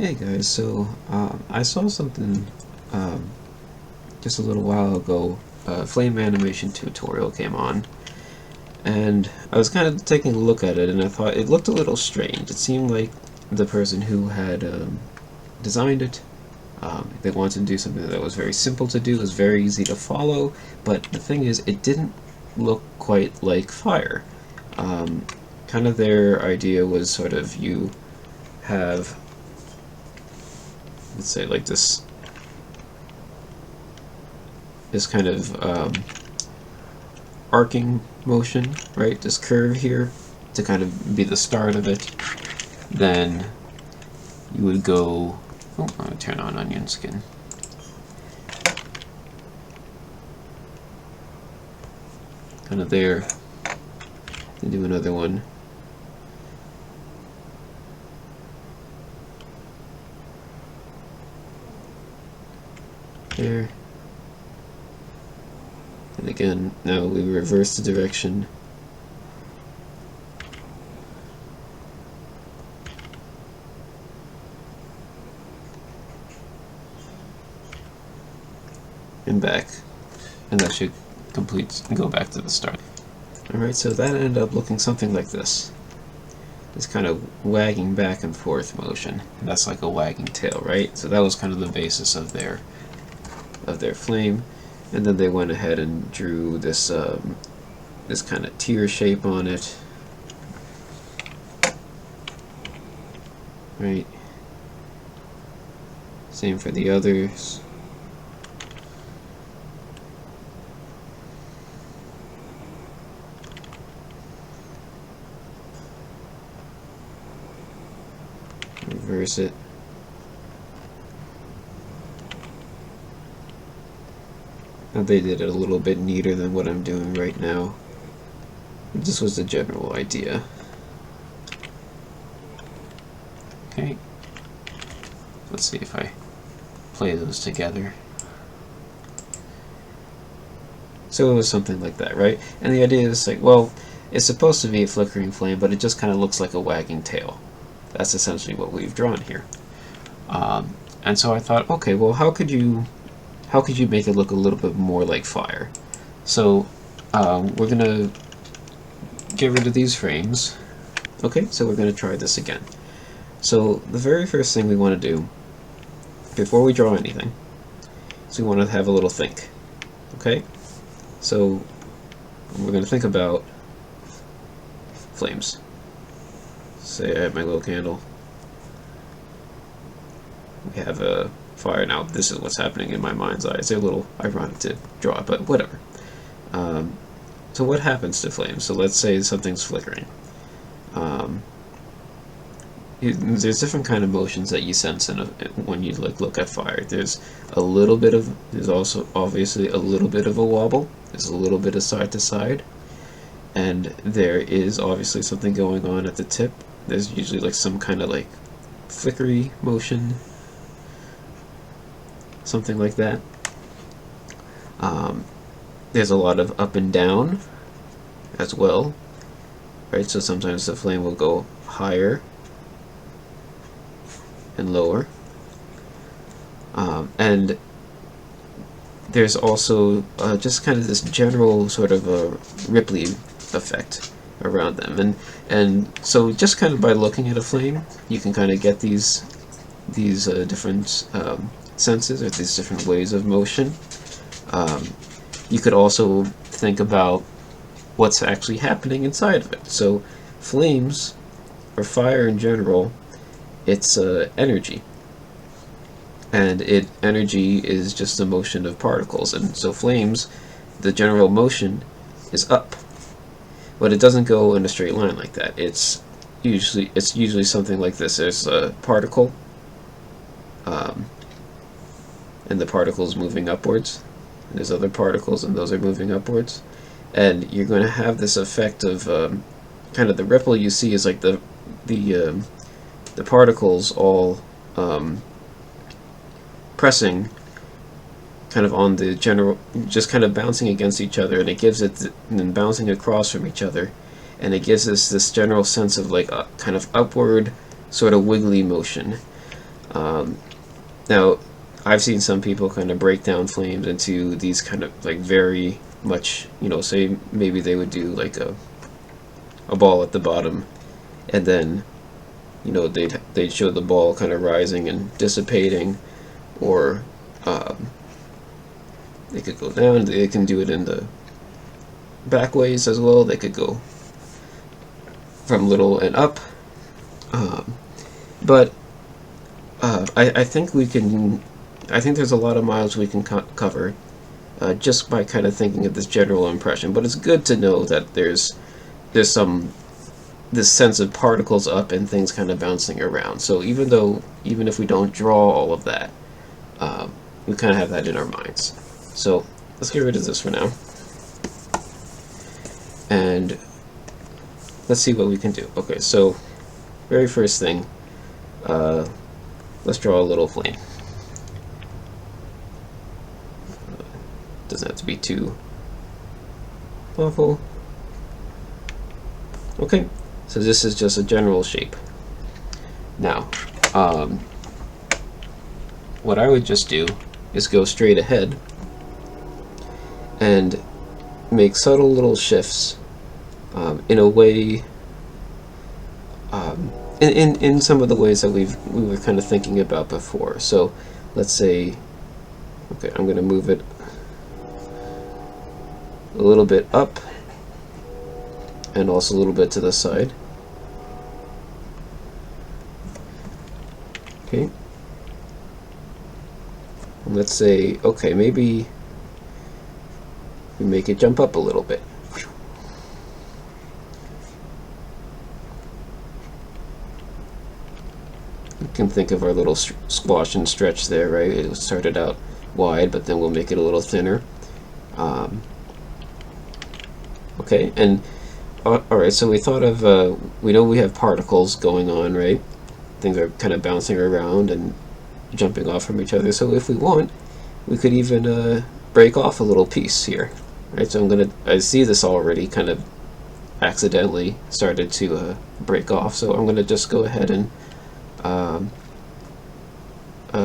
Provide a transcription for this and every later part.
Hey guys, so I saw something um, just a little while ago. Flame animation tutorial came on, and I was kind of taking a look at it, and I thought it looked a little strange. It seemed like the person who had designed it, they wanted to do something that was very simple to do, was very easy to follow, but the thing is, it didn't look quite like fire. Um, Kind of their idea was sort of you have, let's say, like this kind of arcing motion, right? This curve here to kind of be the start of it. Then you would go, oh, I'm going to turn on onion skin. Kind of there. Then do another one. There. And again, now we reverse the direction. And back. And that should complete and go back to the start. Alright, so that ended up looking something like this. This kind of wagging back and forth motion. And that's like a wagging tail, right? So that was kind of the basis of their flame. And then they went ahead and drew this this kind of tear shape on it. Right. Same for the others. Reverse it. Now they did it a little bit neater than what I'm doing right now. This was the general idea. Okay. Let's see if I play those together. So it was something like that, right? And the idea is like, well, it's supposed to be a flickering flame, but it just kind of looks like a wagging tail. That's essentially what we've drawn here. And so I thought, okay, well, how could you make it look a little bit more like fire? So we're gonna get rid of these frames. Okay, so we're gonna try this again. So the very first thing we want to do before we draw anything is we want to have a little think. Okay, so we're gonna think about flames. Say I have my little candle. We have a fire. Now this is what's happening in my mind's eye. It's a little ironic to draw, but whatever. So what happens to flames? So let's say something's flickering. There's different kind of motions that you sense when you look at fire. There's also obviously a little bit of a wobble. There's a little bit of side to side, and there is obviously something going on at the tip. There's usually like some kind of like flickery motion, something like that. There's a lot of up and down as well, right? So sometimes the flame will go higher and lower, and there's also just kind of this general sort of a Ripley effect around them, and so just kind of by looking at a flame, you can kind of get these different senses, or these different ways of motion. You could also think about what's actually happening inside of it. So flames, or fire in general, it's energy, and energy is just the motion of particles, and so flames, the general motion is up, but it doesn't go in a straight line like that. It's usually something like this. There's a particle, and the particle's moving upwards. And there's other particles, and those are moving upwards, and you're going to have this effect of kind of the ripple you see is like the particles all pressing kind of on the general, just kind of bouncing against each other, and it gives it, and then bouncing across from each other, and it gives us this general sense of like a kind of upward sort of wiggly motion. Now, I've seen some people kind of break down flames into these kind of like very much, say maybe they would do like a ball at the bottom, and then they'd show the ball kind of rising and dissipating, or they could go down. They can do it in the back ways as well. They could go from little and up, but I think we can. I think there's a lot of miles we can cover just by kind of thinking of this general impression. But it's good to know that there's some this sense of particles up and things kind of bouncing around. So even if we don't draw all of that, we kind of have that in our minds. So let's get rid of this for now, and let's see what we can do. Okay, so very first thing, let's draw a little flame. Doesn't have to be too awful. Okay, so this is just a general shape. Now, what I would just do is go straight ahead and make subtle little shifts in a way, in some of the ways that we were kind of thinking about before. So let's say, okay, I'm going to move it a little bit up and also a little bit to the side. Okay. And let's say, okay, maybe we make it jump up a little bit. You can think of our little squash and stretch there, right? It started out wide, but then we'll make it a little thinner. Okay, and alright, so we thought of, we know we have particles going on, right? Things are kind of bouncing around and jumping off from each other. So if we want, we could even break off a little piece here, right? So I see this already kind of accidentally started to break off. So I'm gonna just go ahead and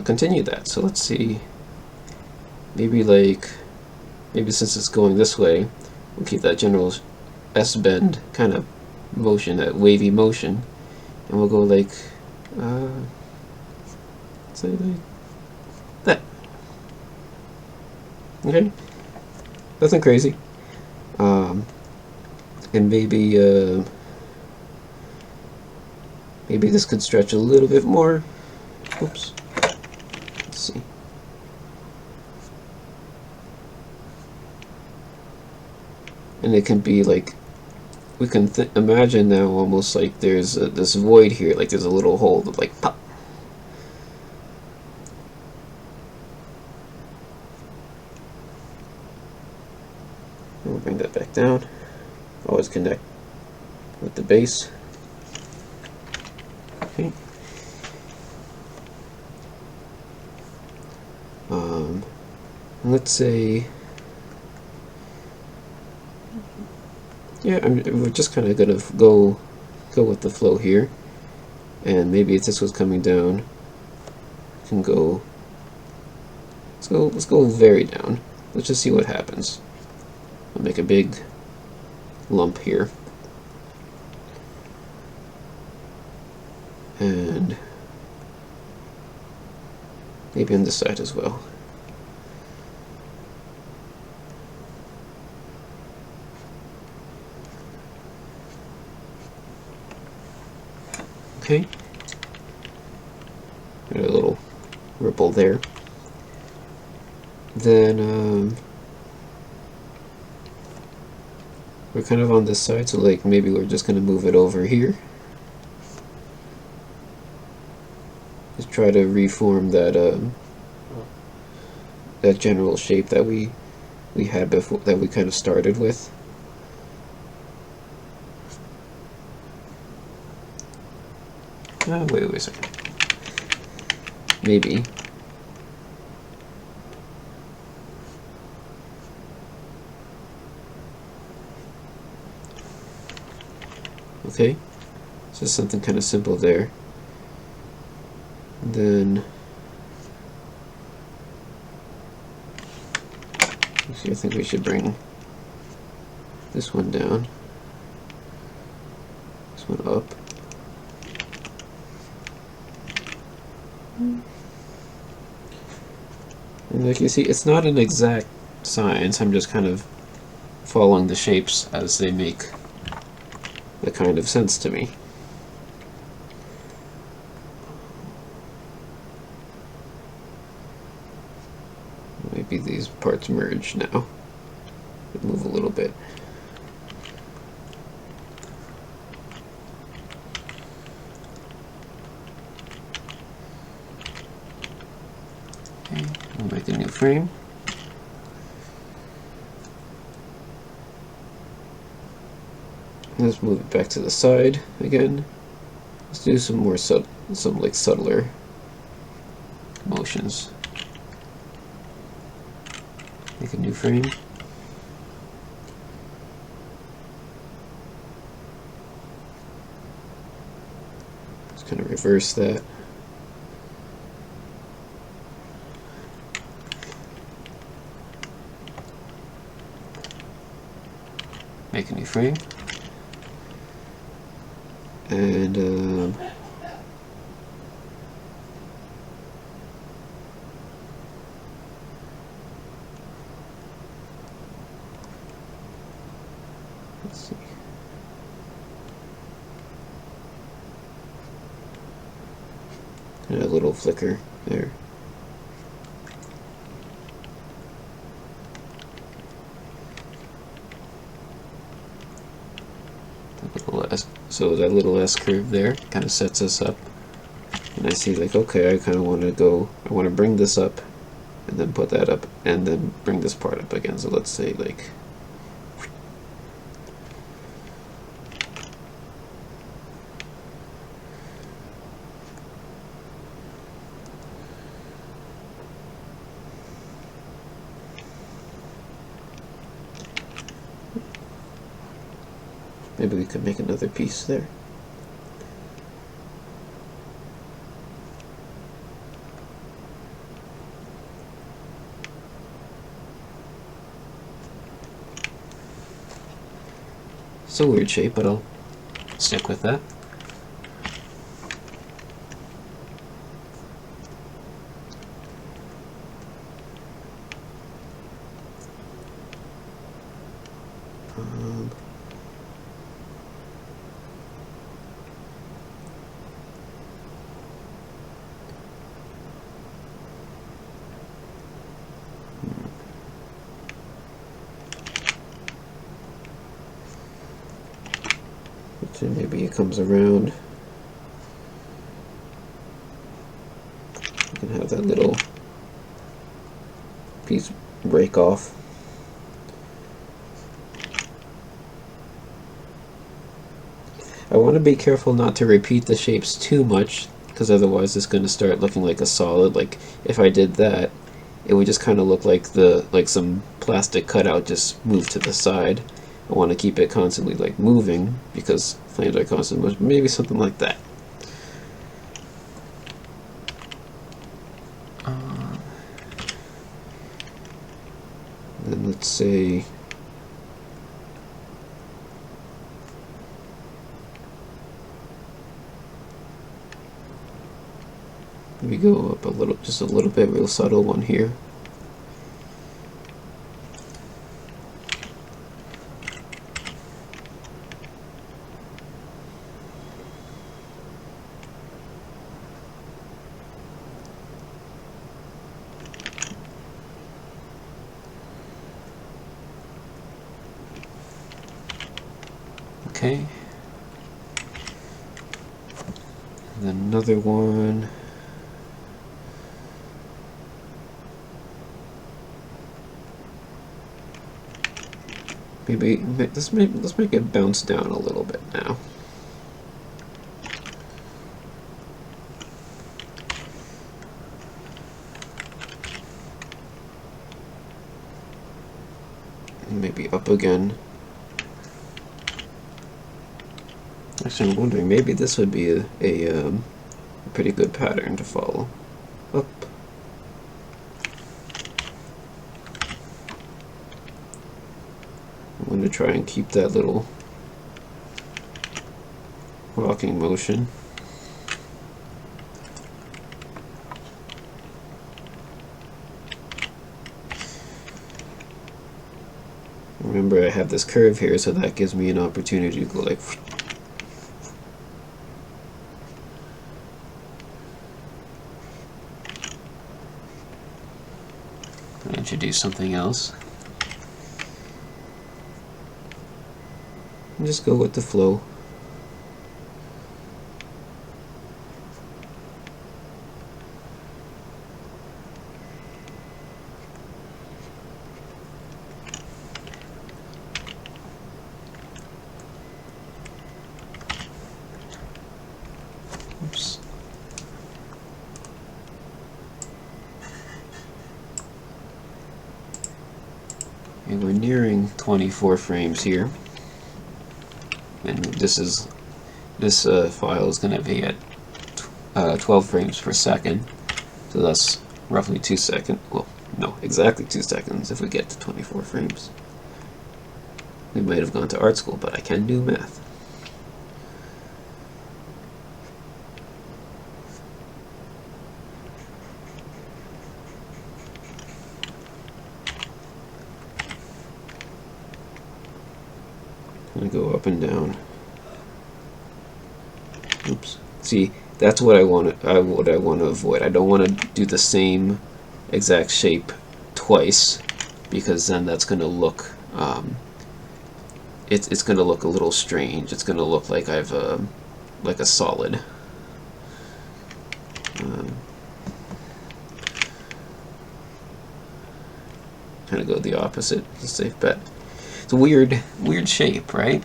continue that. So let's see, maybe since it's going this way, we'll keep that general S-bend kind of motion, that wavy motion, and we'll go like, say like that. Okay, nothing crazy. And maybe this could stretch a little bit more. Oops. Let's see. And it can be like, we can imagine now almost like there's this void here, like there's a little hole that like pop. And we'll bring that back down. Always connect with the base. Okay. Let's say, yeah, we're just kind of gonna go with the flow here, and maybe if this was coming down, we can go. Let's go very down. Let's just see what happens. I'll make a big lump here, and maybe on this side as well. Okay, got a little ripple there. Then we're kind of on this side, so like maybe we're just going to move it over here. Just try to reform that that general shape that we had before, that we kind of started with. Wait a second. Maybe. Okay, just something kind of simple there. And then actually, I think we should bring this one down, this one up. And like you see, it's not an exact science. I'm just kind of following the shapes as they make the kind of sense to me. Maybe these parts merge now. Move a little bit. Okay, we'll make a new frame. Let's move it back to the side again. Let's do some more some like subtler motions. Make a new frame. Just kind of reverse that. Make a new frame. And let's see. And a little flicker there. So that little S curve there kind of sets us up, and I see like, okay, I kind of want to bring this up and then put that up and then bring this part up again. So let's say like maybe we could make another piece there. It's a weird shape, but I'll stick with that. So maybe it comes around. You can have that little piece break off. I want to be careful not to repeat the shapes too much, because otherwise it's going to start looking like a solid. Like if I did that, it would just kind of look like some plastic cutout just moved to the side. I want to keep it constantly like moving because flames are constantly moving. Maybe something like that. Then let's say we go up a little, just a little bit, real subtle one here. Okay. And then another one. Maybe let's make it bounce down a little bit now. And maybe up again. Actually, I'm wondering, maybe this would be a pretty good pattern to follow. Up. I'm going to try and keep that little rocking motion. Remember, I have this curve here, so that gives me an opportunity to go like. Introduce something else. And just go with the flow. Oops. And we're nearing 24 frames here, and this file is going to be at 12 frames per second, so that's roughly 2 seconds. Well, no, exactly 2 seconds if we get to 24 frames. We might have gone to art school, but I can do math. I'm gonna go up and down. Oops. See, that's what I want to avoid. I don't want to do the same exact shape twice, because then that's going to look it's going to look a little strange. It's going to look like I've like a solid. Kind of go the opposite. It's a safe bet. It's a weird shape, right?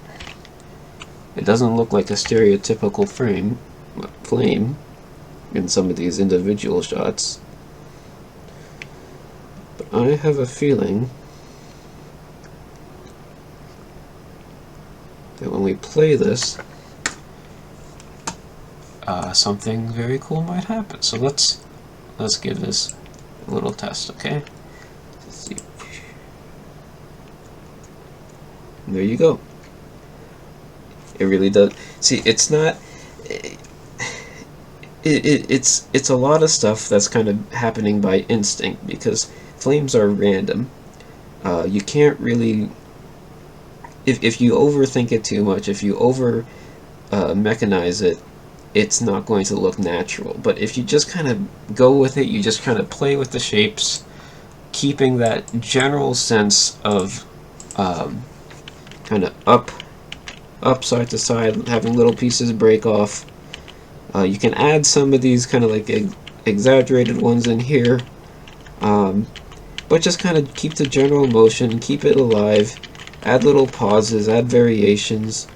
It doesn't look like a stereotypical flame in some of these individual shots. But I have a feeling that when we play this, something very cool might happen. So let's give this a little test, okay? Let's see. And there you go. It really does. See, it's not. It's a lot of stuff that's kind of happening by instinct, because flames are random. You can't really. If you overthink it too much, if you over mechanize it, it's not going to look natural. But if you just kind of go with it, you just kind of play with the shapes, keeping that general sense of kind of up side to side, having little pieces break off. You can add some of these kind of like exaggerated ones in here, but just kind of keep the general motion, keep it alive, add little pauses, add variations.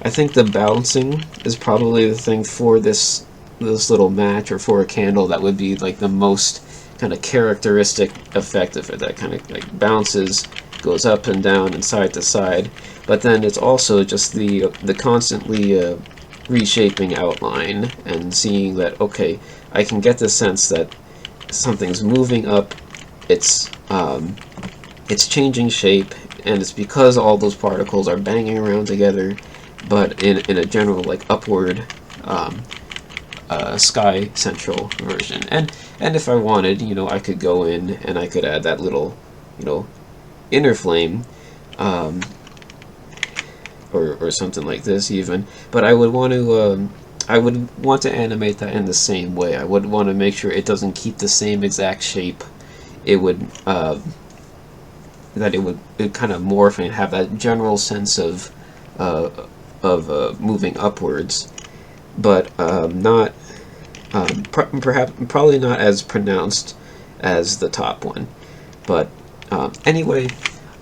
I think the bouncing is probably the thing for this little match, or for a candle, that would be like the most kind of characteristic effect of it. That kind of like bounces, goes up and down and side to side. But then it's also just the constantly reshaping outline and seeing that, okay, I can get the sense that something's moving up, it's changing shape, and it's because all those particles are banging around together, but in a general like upward sky central version. And if I wanted, I could go in and I could add that little, inner flame, or something like this even. But I would want to animate that in the same way. I would want to make sure it doesn't keep the same exact shape. It would that it would kind of morph and have that general sense of moving upwards, but not probably not as pronounced as the top one. But anyway,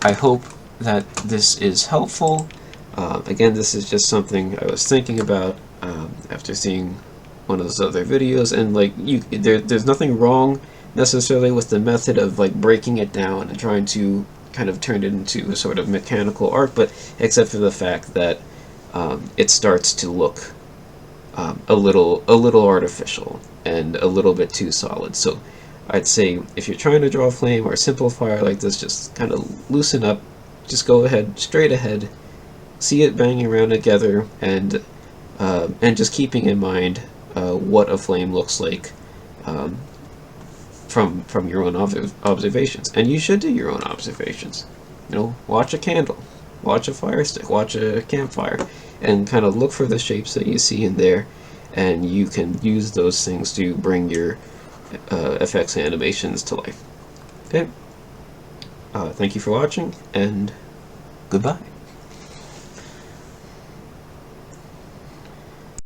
I hope that this is helpful. Again, this is just something I was thinking about after seeing one of those other videos, and like there's nothing wrong necessarily with the method of like breaking it down and trying to kind of turn it into a sort of mechanical art, but except for the fact that it starts to look a little artificial and a little bit too solid. So I'd say if you're trying to draw a flame or a simple fire like this, just kind of loosen up, just go ahead, straight ahead, see it banging around together, and just keeping in mind what a flame looks like from your own observations. And you should do your own observations. You know, watch a candle, watch a fire stick, watch a campfire, and kind of look for the shapes that you see in there, and you can use those things to bring your effects and animations to life. Okay, thank you for watching, and goodbye.